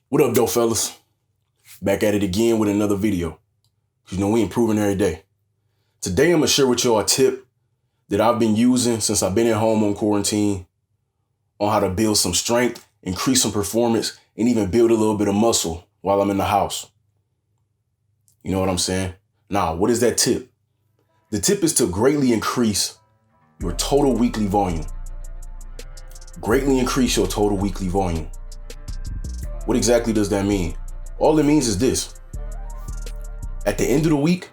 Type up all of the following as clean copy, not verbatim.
What up, though, fellas? Back at it again with another video. You know, we improving every day. Today, I'm going to share with y'all a tip that I've been using since I've been at home on quarantine on how to build some strength, increase some performance, and even build a little bit of muscle while I'm in the house. You know what I'm saying? Now, what is that tip? The tip is to greatly increase your total weekly volume. Greatly increase your total weekly volume. What exactly does that mean? All it means is this. At the end of the week,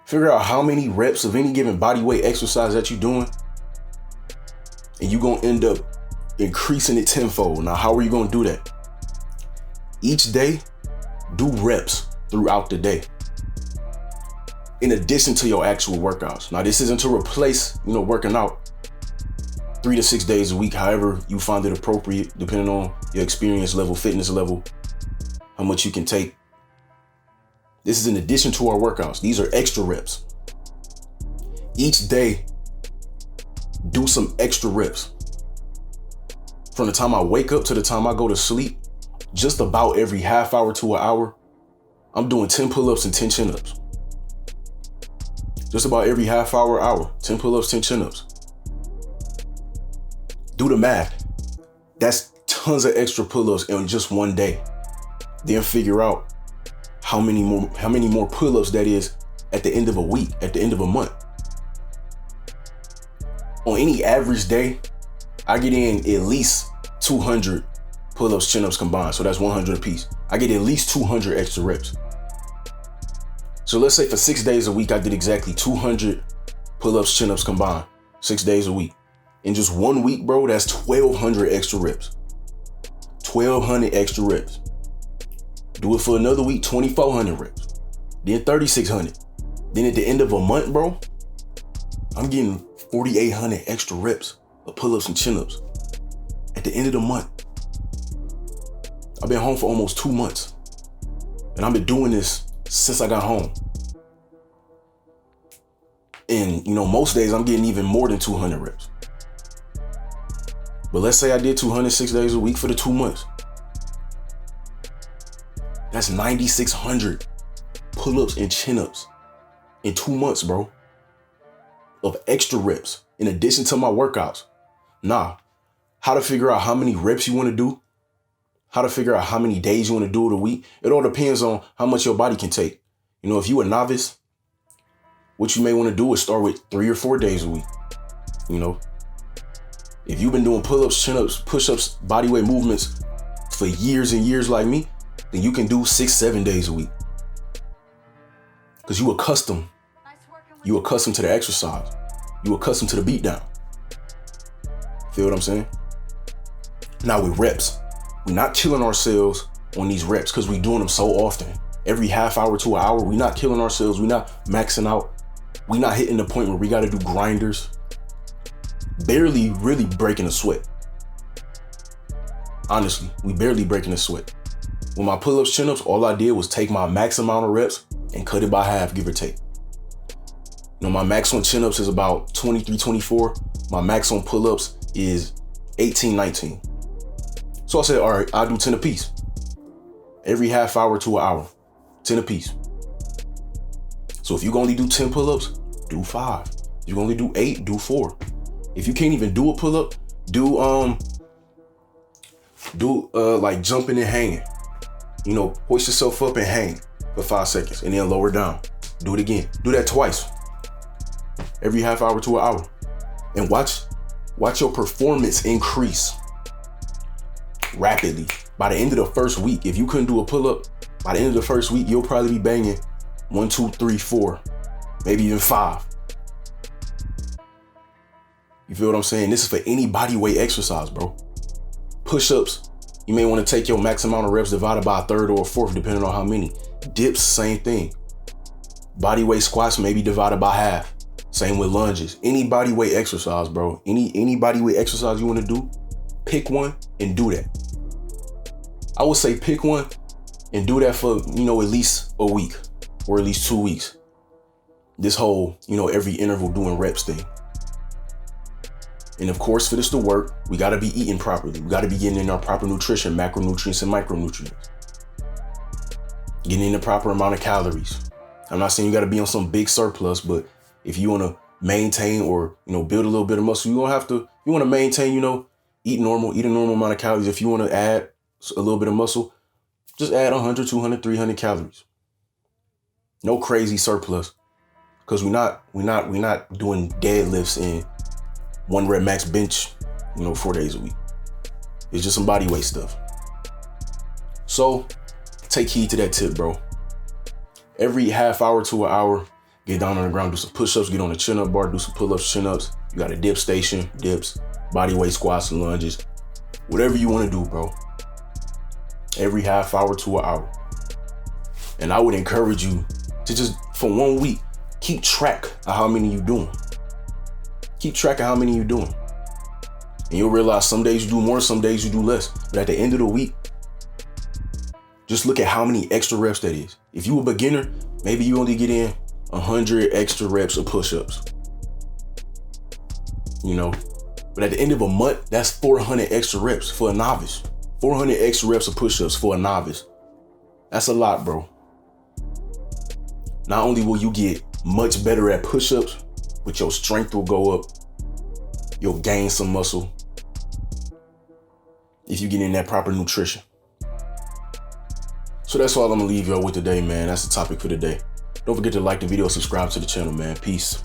figure out how many reps of any given body weight exercise that you're doing, and you're going to end up increasing it tenfold. Now, how are you going to do that? Each day, do reps throughout the day, in addition to your actual workouts. Now, this isn't to replace, working out 3 to 6 days a week, however you find it appropriate, depending on your experience level, fitness level, how much you can take. This is in addition to our workouts. These are extra reps. Each day, do some extra reps. From the time I wake up to the time I go to sleep, just about every half hour to an hour, I'm doing 10 pull-ups and 10 chin-ups. Just about every half hour, 10 pull-ups, 10 chin-ups. Do the math. That's tons of extra pull-ups in just one day. Then figure out how many more pull-ups that is at the end of a week, at the end of a month. On any average day, I get in at least 200 pull-ups, chin-ups combined. So that's 100 apiece. I get at least 200 extra reps. So let's say for 6 days a week, I did exactly 200 pull-ups, chin-ups combined, 6 days a week. In just 1 week, bro, that's 1,200 extra reps. 1,200 extra reps. Do it for another week, 2,400 reps. Then 3,600. Then at the end of a month, bro, I'm getting 4,800 extra reps of pull-ups and chin-ups. At the end of the month. I've been home for almost 2 months. And I've been doing this since I got home. And, most days I'm getting even more than 200 reps. But let's say I did 206 days a week for the 2 months. That's 9,600 pull-ups and chin-ups in 2 months, bro, of extra reps in addition to my workouts. Now, how to figure out how many reps you want to do, how to figure out how many days you want to do it a week, it all depends on how much your body can take. If you're a novice, what you may want to do is start with 3 or 4 days a week. If you've been doing pull-ups, chin-ups, push-ups, bodyweight movements for years and years like me, then you can do 6-7 days a week. Because you accustomed to the exercise. You accustomed to the beatdown. Feel what I'm saying? Now with reps, we're not killing ourselves on these reps because we're doing them so often. Every half hour to an hour, we're not killing ourselves. We're not maxing out. We're not hitting the point where we got to do grinders. Barely really breaking a sweat. Honestly, we barely breaking a sweat. With my pull-ups, chin-ups, all I did was take my max amount of reps and cut it by half, give or take. My max on chin-ups is about 23, 24. My max on pull-ups is 18, 19. So I said, all right, I'll do 10 apiece. Every half hour to an hour, 10 apiece. So if you can only do 10 pull-ups, do 5. If you can only do 8, do 4. If you can't even do a pull-up, do like jumping and hanging. Hoist yourself up and hang for 5 seconds and then lower down. Do it again. Do that twice. Every half hour to an hour. And watch your performance increase rapidly. By the end of the first week, if you couldn't do a pull-up, by the end of the first week, you'll probably be banging 1, 2, 3, 4, maybe even 5. You feel what I'm saying? This is for any body weight exercise, bro. Push-ups, you may want to take your max amount of reps divided by a third or a fourth, depending on how many. Dips, same thing. Body weight squats may be divided by half. Same with lunges. Any body weight exercise, bro. Any body weight exercise you want to do, pick one and do that. I would say pick one and do that for, at least a week or at least 2 weeks. This whole, every interval doing reps thing. And of course, for this to work, we got to be eating properly. We got to be getting in our proper nutrition, macronutrients and micronutrients. Getting in the proper amount of calories. I'm not saying you got to be on some big surplus, but if you want to maintain or, build a little bit of muscle, you want to maintain, eat a normal amount of calories. If you want to add a little bit of muscle, just add 100, 200, 300 calories. No crazy surplus, because we're not doing deadlifts and 1 rep max bench, 4 days a week. It's just some body weight stuff. So take heed to that tip, bro. Every half hour to an hour, get down on the ground, do some push-ups, get on the chin-up bar, do some pull-ups, chin-ups. You got a dip station, dips, body weight squats and lunges, whatever you want to do, bro. Every half hour to an hour. And I would encourage you to just, for 1 week, keep track of how many you're doing. Keep track of how many you're doing. And you'll realize some days you do more, some days you do less. But at the end of the week, just look at how many extra reps that is. If you're a beginner, maybe you only get in 100 extra reps of push-ups. But at the end of a month, that's 400 extra reps for a novice. 400 extra reps of push-ups for a novice. That's a lot, bro. Not only will you get much better at push-ups, but your strength will go up. You'll gain some muscle if you get in that proper nutrition. So that's all I'm gonna leave y'all with today, man. That's the topic for today. Don't forget to like the video, subscribe to the channel, man. Peace.